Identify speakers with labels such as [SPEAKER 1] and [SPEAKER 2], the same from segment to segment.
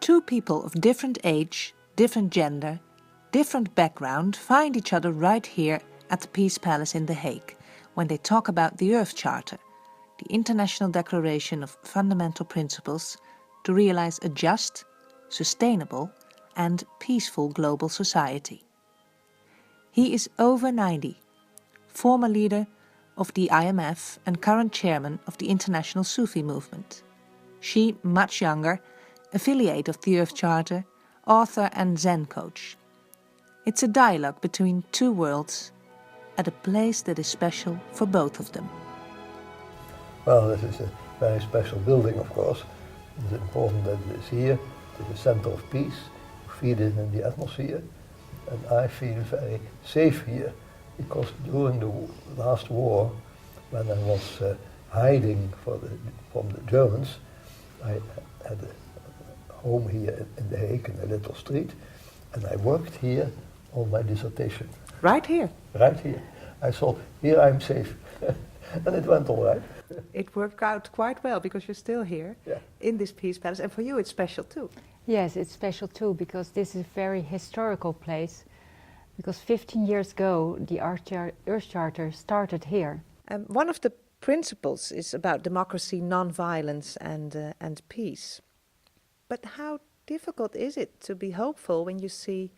[SPEAKER 1] two people of different age, different gender, different background find each other right here at the Peace Palace in The Hague when they talk about the Earth Charter, the International Declaration of Fundamental Principles to realize a just, sustainable and peaceful global society. He is over 90, former leader of the IMF and current chairman of the International Sufi Movement. She, much younger, affiliate of the Earth Charter, author and Zen coach. It's a dialogue between two worlds at a place that is special for both of them.
[SPEAKER 2] Well, this is a very special building, of course. It's important that it is here. It is a center of peace. You feel it in the atmosphere. And I feel very safe here because during the last war, when I was hiding from the Germans, I had a home here in The Hague in a little street, and I worked here on my dissertation.
[SPEAKER 1] Right here?
[SPEAKER 2] Right here. I thought, here I'm safe. And it went all right.
[SPEAKER 1] It worked out quite well because you're still here in this Peace Palace, and for you it's special too.
[SPEAKER 3] Yes, it's special too because this is a very historical place, because 15 years ago the Earth Charter started here.
[SPEAKER 1] One of the principles is about democracy, non-violence and peace. But how difficult is it to be hopeful when you see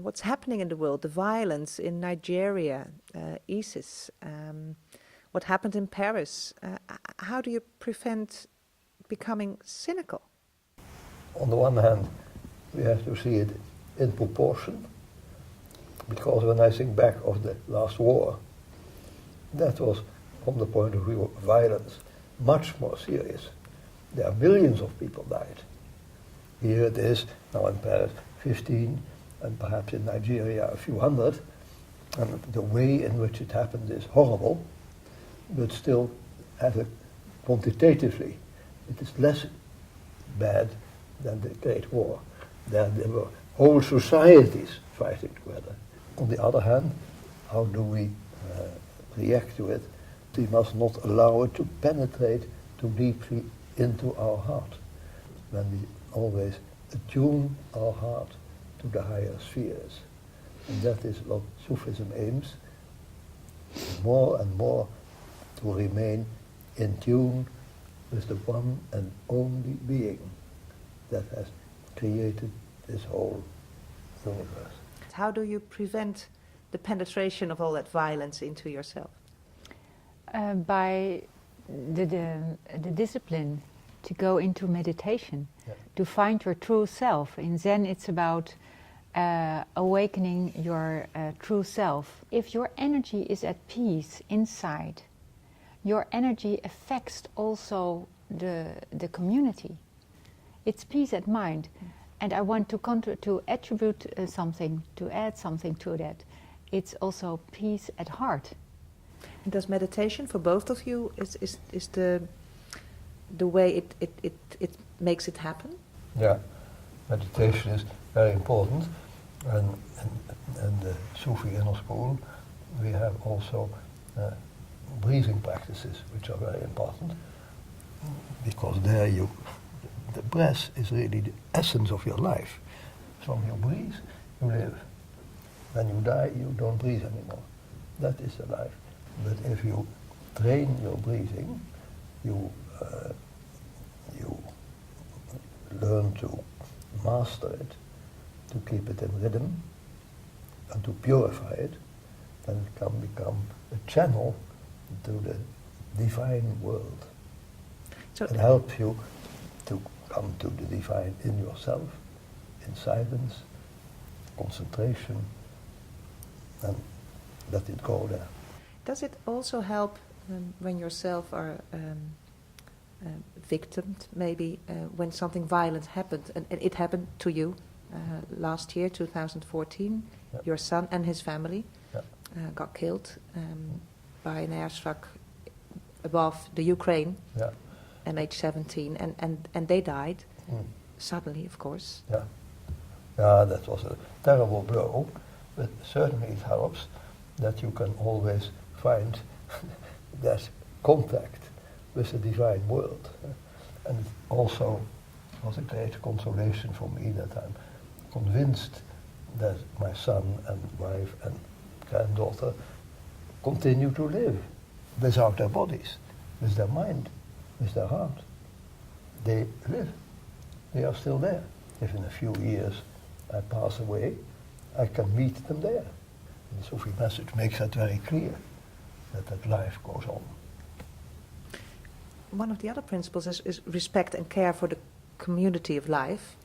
[SPEAKER 1] what's happening in the world, the violence in Nigeria, ISIS, what happened in Paris? How do you prevent becoming cynical?
[SPEAKER 2] On the one hand, we have to see it in proportion, because when I think back of the last war, that was, from the point of view of violence, much more serious. There are millions of people died. Here it is, now in Paris, 15, and perhaps in Nigeria a few hundred, and the way in which it happened is horrible, but still, quantitatively, it is less bad than the Great War. There were whole societies fighting together. On the other hand, how do we react to it? We must not allow it to penetrate too deeply into our heart. When we always attune our heart to the higher spheres. And that is what Sufism aims, more and more to remain in tune with the one and only being that has created this whole universe.
[SPEAKER 1] How do you prevent the penetration of all that violence into yourself?
[SPEAKER 3] By the discipline to go into meditation, to find your true self. In Zen it's about awakening your true self. If your energy is at peace inside, your energy affects also the community. It's peace at mind. And I want to attribute something, to add something to that. It's also peace at heart.
[SPEAKER 1] And does meditation for both of you is the way it makes it happen?
[SPEAKER 2] Yeah, meditation is very important. And the Sufi inner school, we have also breathing practices, which are very important, because there the breath is really the essence of your life. So when you breathe, you live. When you die, you don't breathe anymore. That is the life. But if you train your breathing, you learn to master it, to keep it in rhythm, and to purify it, then it can become a channel to the divine world. So it helps you to come to the divine in yourself, in silence, concentration, and let it go there.
[SPEAKER 1] Does it also help when yourself are victimed, maybe when something violent happened, and it happened to you last year, 2014, your son and his family got killed by an airstrike above the Ukraine, MH17, and they died suddenly, of course.
[SPEAKER 2] Yeah, that was a terrible blow, but certainly it helps that you can always find that contact with the divine world. And it also was a great consolation for me that I'm convinced that my son and wife and granddaughter continue to live without their bodies, with their mind, with their heart. They live. They are still there. If in a few years I pass away, I can meet them there. And the Sufi message makes that very clear, that life goes on.
[SPEAKER 1] One of the other principles is respect and care for the community of life.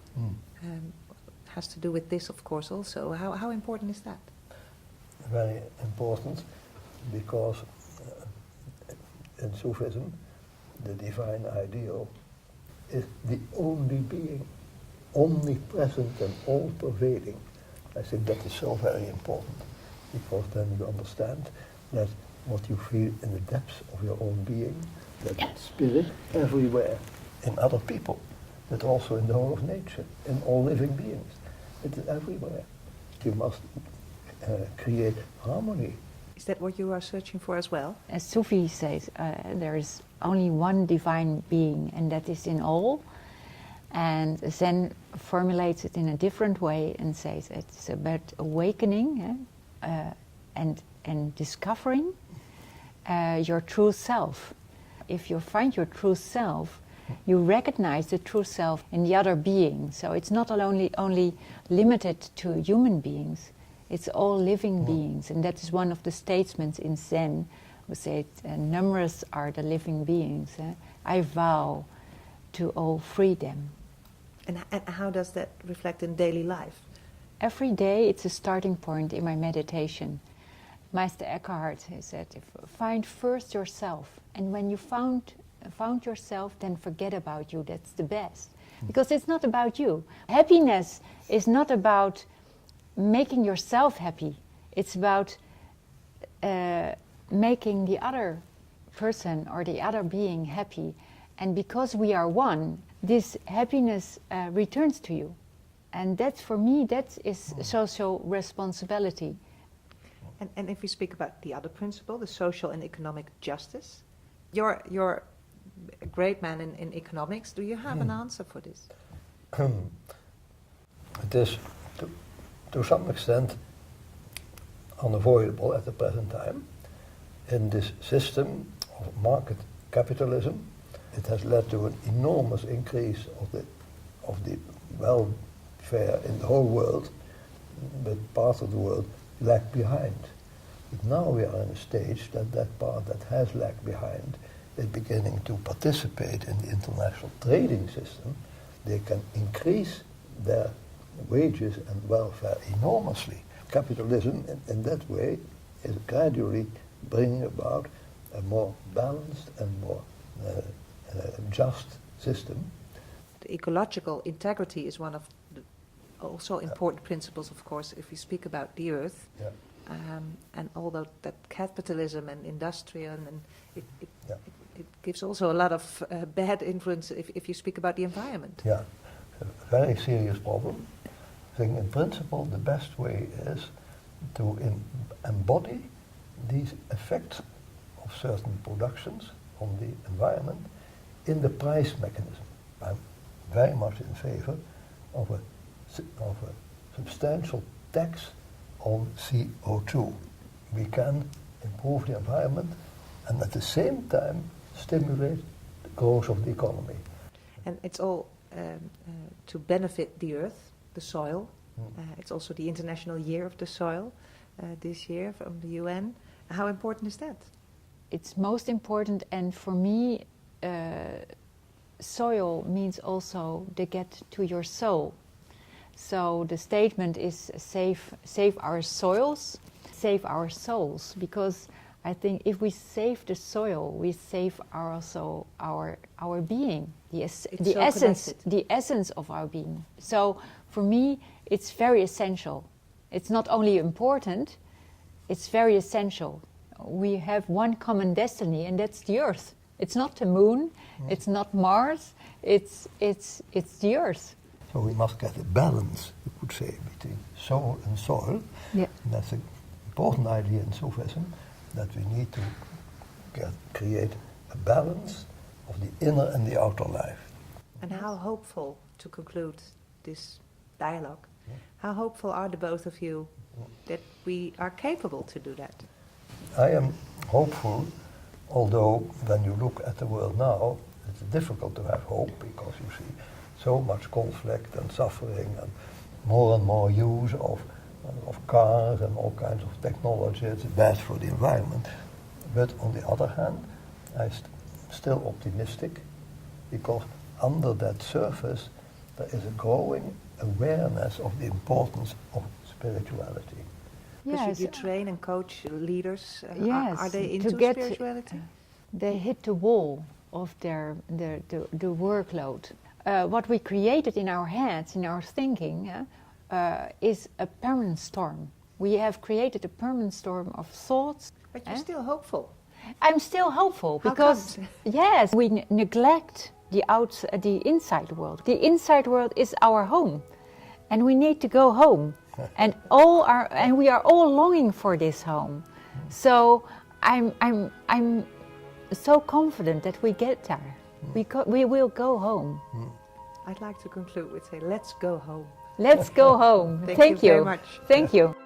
[SPEAKER 1] Has to do with this, of course, also. How important is that?
[SPEAKER 2] Very important, because in Sufism, the divine ideal is the only being, omnipresent and all-pervading. I think that is so very important, because then you understand that what you feel in the depths of your own being, that spirit everywhere, in other people, but also in the whole of nature, in all living beings. It is everywhere. You must create harmony.
[SPEAKER 1] Is that what you are searching for as well?
[SPEAKER 3] As Sufi says, there is only one divine being, and that is in all. And Zen formulates it in a different way and says it's about awakening and discovering your true self. If you find your true self, you recognize the true self in the other being. So it's not only limited to human beings, it's all living beings. And that is one of the statements in Zen who said, numerous are the living beings. I vow to all freedom.
[SPEAKER 1] And how does that reflect in daily life?
[SPEAKER 3] Every day it's a starting point in my meditation. Meister Eckhart said, find first yourself. And when you found yourself, then forget about you. That's the best. Because it's not about you. Happiness is not about making yourself happy. It's about making the other person or the other being happy. And because we are one, this happiness returns to you. And that's, for me, that is social responsibility.
[SPEAKER 1] And if we speak about the other principle, the social and economic justice, you're a great man in economics. Do you have an answer for this?
[SPEAKER 2] It is, to some extent, unavoidable at the present time. In this system of market capitalism, it has led to an enormous increase of the welfare in the whole world, but parts of the world lag behind. But now we are in a stage that part that has lagged behind is beginning to participate in the international trading system. They can increase their wages and welfare enormously. Capitalism in that way is gradually bringing about a more balanced and more just system.
[SPEAKER 1] The ecological integrity is one of the also important principles, of course, if we speak about the earth.
[SPEAKER 2] Yeah.
[SPEAKER 1] And although that capitalism and industrial, and it gives also a lot of bad influence if you speak about the environment.
[SPEAKER 2] Yeah, a very serious problem. I think in principle the best way is to embody these effects of certain productions on the environment in the price mechanism. I'm very much in favor of a substantial tax on CO2. We can improve the environment and at the same time stimulate the growth of the economy.
[SPEAKER 1] And it's all to benefit the earth, the soil. It's also the International Year of the Soil this year from the UN. How important is that?
[SPEAKER 3] It's most important, and for me, soil means also the get to your soul. So the statement is save our soils, save our souls, because I think if we save the soil, we save also our being, the essence of our being. So for me, it's very essential. It's not only important, it's very essential. We have one common destiny, and that's the Earth. It's not the moon, it's not Mars, it's the Earth.
[SPEAKER 2] So we must get a balance, you could say, between soul and soil.
[SPEAKER 3] Yeah.
[SPEAKER 2] And that's an important idea in Sufism, that we need to create a balance of the inner and the outer life.
[SPEAKER 1] And how hopeful to conclude this dialogue, how hopeful are the both of you that we are capable to do that?
[SPEAKER 2] I am hopeful, although when you look at the world now, it's difficult to have hope because you see so much conflict and suffering and more use of cars and all kinds of technology. It's bad for the environment. But on the other hand, I'm still optimistic because under that surface there is a growing awareness of the importance of spirituality.
[SPEAKER 1] Yes. You train and coach leaders.
[SPEAKER 3] Yes,
[SPEAKER 1] Are they into spirituality?
[SPEAKER 3] They hit the wall of the workload. What we created in our heads, in our thinking, is a permanent storm. We have created a permanent storm of thoughts.
[SPEAKER 1] But you're still hopeful.
[SPEAKER 3] I'm still hopeful
[SPEAKER 1] How
[SPEAKER 3] because
[SPEAKER 1] comes?
[SPEAKER 3] yes, we neglect the inside world. The inside world is our home, and we need to go home. And we are all longing for this home. So I'm so confident that we get there. We will go home.
[SPEAKER 1] I'd like to conclude with say, let's go home.
[SPEAKER 3] Let's go home.
[SPEAKER 1] Thank you very much.
[SPEAKER 3] Thank you.